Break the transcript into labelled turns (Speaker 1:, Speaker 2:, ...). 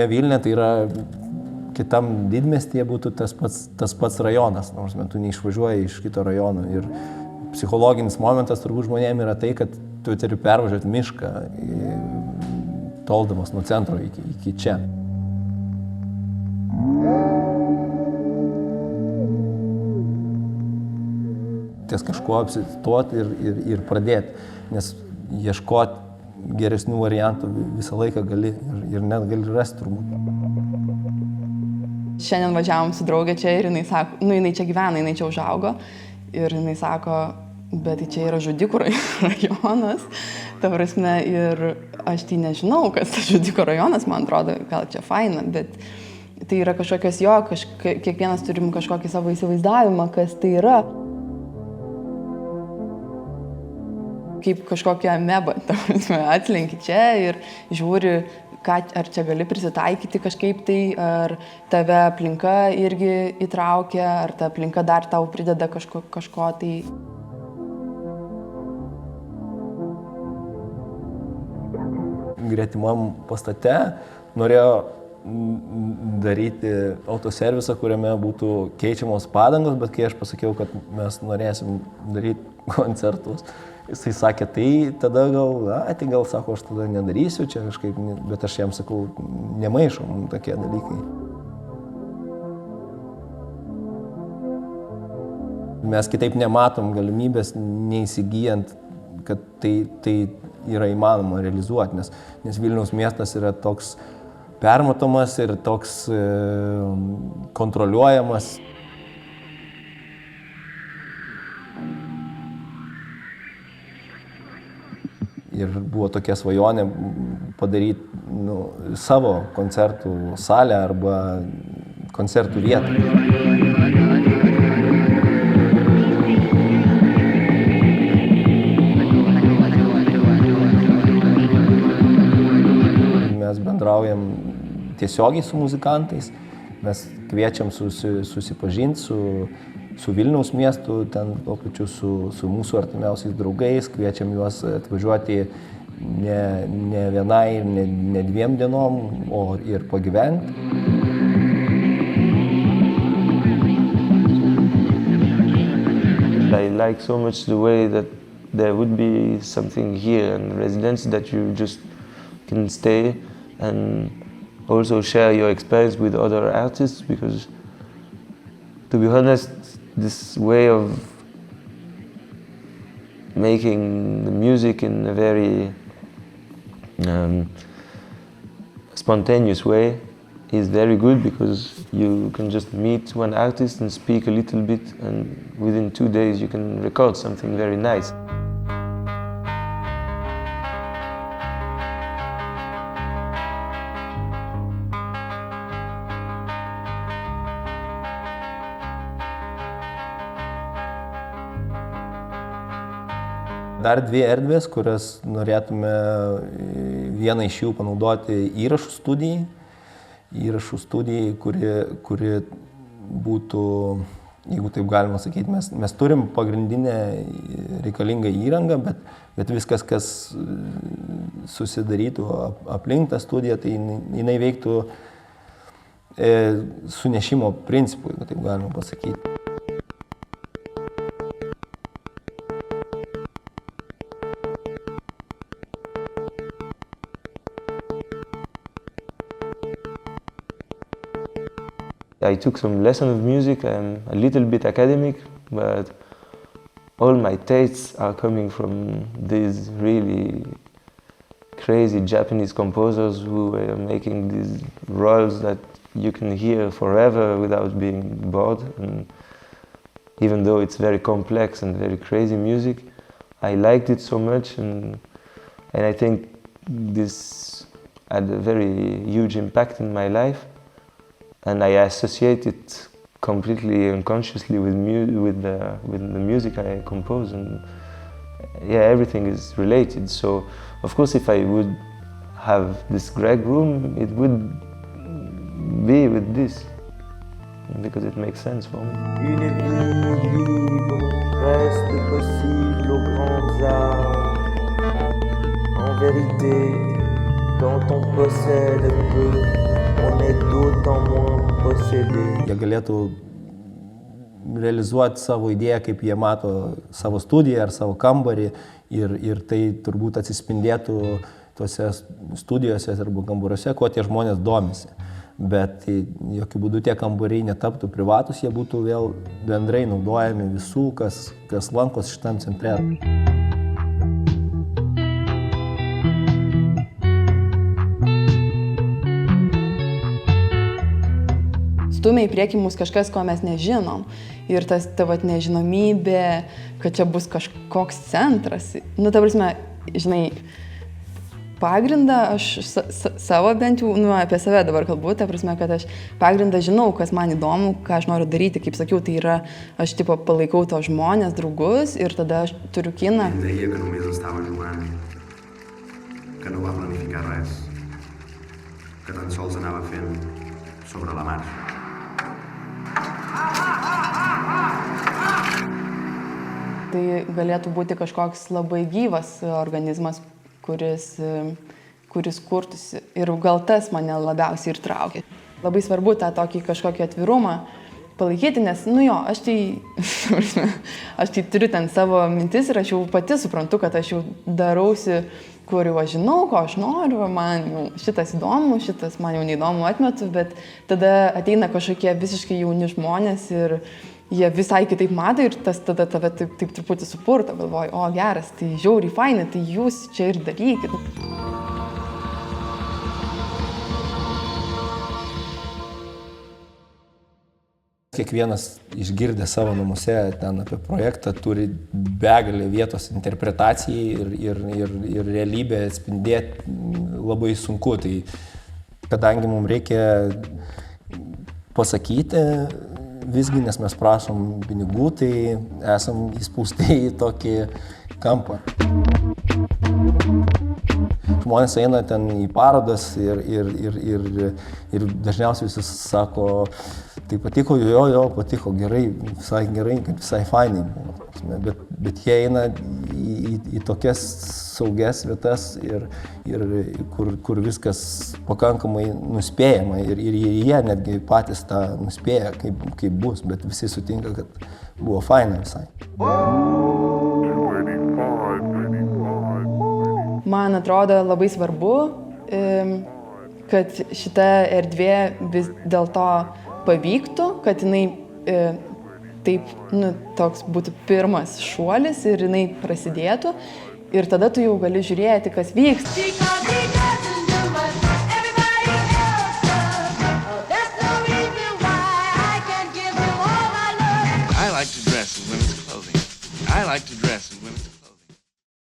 Speaker 1: Nauja Vilnia tai yra kitam didmestyje būtų tas pats rajonas, nors tu neišvažiuoji iš kito rajono. Ir psichologinis momentas turbūt žmonėms yra tai, kad tu turi pervažiuoti mišką, toldamas nuo centro iki čia. Ties kažko apsistoti ir pradėti, nes ieškoti geresnių variantų visą laiką gali ir net gali rasti turbūt.
Speaker 2: Šiandien važiavom su draugė čia ir jinai sako, jinai čia gyvena, jinai čia užaugo ir jinai sako, bet tai čia yra žudikų rajonas, ta prasme, ir aš tai nežinau, kas tas žudikų rajonas, man atrodo, gal čia faina, bet tai yra kažkokios kiekvienas turim kažkokį savo įsivaizdavimą, kas tai yra. Kaip kažkokia ameba, ta prasme, atslenki čia ir žiūri, ar čia gali prisitaikyti kažkaip tai, ar tave aplinka irgi įtraukia, ar ta aplinka dar tau prideda kažko tai.
Speaker 1: Gretimam pastate norėjo daryti autoservisą, kuriame būtų keičiamos padangos, bet kai aš pasakiau, kad mes norėsim daryti koncertus, jisai sakė, tai tada gal sako, aš tada nedarysiu čia kažkaip, bet aš jam sakau, nemaišom tokie dalykai. Mes kitaip nematom galimybės neįsigyjant, kad tai yra įmanoma realizuoti, nes Vilniaus miestas yra toks permatomas ir toks kontroliuojamas. Ir buvo tokia svajonė padaryti savo koncertų salę arba koncertų vietą. Mes bendraujam tiesiogiai su muzikantais, mes kviečiam susipažinti su Vilniaus miestu, ten tuo pačiu su mūsų artimiausiais draugais, kviečiam juos atvažiuoti ne vienai, ne 2 dienom, o ir pagyventi.
Speaker 3: I like so much the way that there would be something here and residence that you just can stay and also share your experience with other artists, because to be honest, this way of making the music in a very spontaneous way is very good, because you can just meet one artist and speak a little bit, and within 2 days you can record something very nice.
Speaker 1: Dar 2 erdvės, kurias norėtume vieną iš jų panaudoti įrašų studijai, kuri būtų, jeigu taip galima sakyti, mes turim pagrindinę reikalingą įrangą, bet viskas, kas susidarytų aplink tą studiją, tai jinai veiktų sunešimo principu, jeigu taip galima pasakyti.
Speaker 3: I took some lessons of music. I'm a little bit academic, but all my tastes are coming from these really crazy Japanese composers who are making these rolls that you can hear forever without being bored. And even though it's very complex and very crazy music, I liked it so much, and I think this had a very huge impact in my life. And I associate it completely unconsciously with the music I compose, and yeah, everything is related. So, of course, if I would have this Greg room, it would be with this, because it makes sense for me.
Speaker 4: Une vie libre reste possible aux grands arts. En vérité, quand on possède peu, on est d'autant moins possédé.
Speaker 1: Jie galėtų realizuoti savo idėją, kaip jie mato savo studiją ar savo kambarį ir tai turbūt atsispindėtų tose studijose arba kambariuose, kuo tie žmonės domisi. Bet jokių būdų tie kambariai netaptų privatus, jie būtų vėl bendrai naudojami visų, kas lankos šitam centre.
Speaker 2: Stumia į priekį mus kažkas, ko mes nežinom. Ir ta nežinomybė, kad čia bus kažkoks centras. Nu, ta prasme, žinai, pagrindą aš savo bent jau, apie save dabar kalbu, ta prasme, kad aš pagrindą žinau, kas man įdomu, ką aš noriu daryti. Kaip sakiau, tai yra, aš tipo palaikau to žmonės, draugus ir tada aš turiu kiną.
Speaker 5: Deia que només estava jugant, que no va planificar res, que tan sols anava fent sobre la marxa.
Speaker 2: Tai galėtų būti kažkoks labai gyvas organizmas, kuris kurtųsi. Ir gal tas mane labiausiai ir traukia. Labai svarbu tą tokį kažkokį atvirumą palaikyti, nes, aš tai turiu ten savo mintis ir aš jau pati suprantu, kad aš jau darausi, kur jau aš žinau, ko aš noriu, man šitas įdomu, šitas man jau neįdomu atmetu, bet tada ateina kažkokie visiškai jauni žmonės ir jie visai kitaip mato ir tas tada tave taip truputį supurto, galvoju, o geras, tai žiauriai fainai, tai jūs čia ir darykit.
Speaker 1: Kiekvienas išgirdęs savo namuose ten apie projektą turi begalę vietos interpretacijai ir realybę atspindėti labai sunku. Tai kadangi mums reikia pasakyti visgi, nes mes prašom pinigų, tai esam įspausti į tokį kampą. Žmonės eina ten į parodas ir dažniausiai visi sako, tai patiko, jo, patiko, gerai, visai fainai buvo. Bet jie eina į tokias saugias vietas ir kur viskas pakankamai nuspėjama ir jie netgi patys tą nuspėja, kaip bus, bet visi sutinka, kad buvo faina visai.
Speaker 2: Man atrodo labai svarbu, kad šita erdvė vis dėlto pavyktų, kad jinai taip, toks būtų pirmas šuolis ir jinai prasidėtų ir tada tu jau gali žiūrėti, kas vyksta.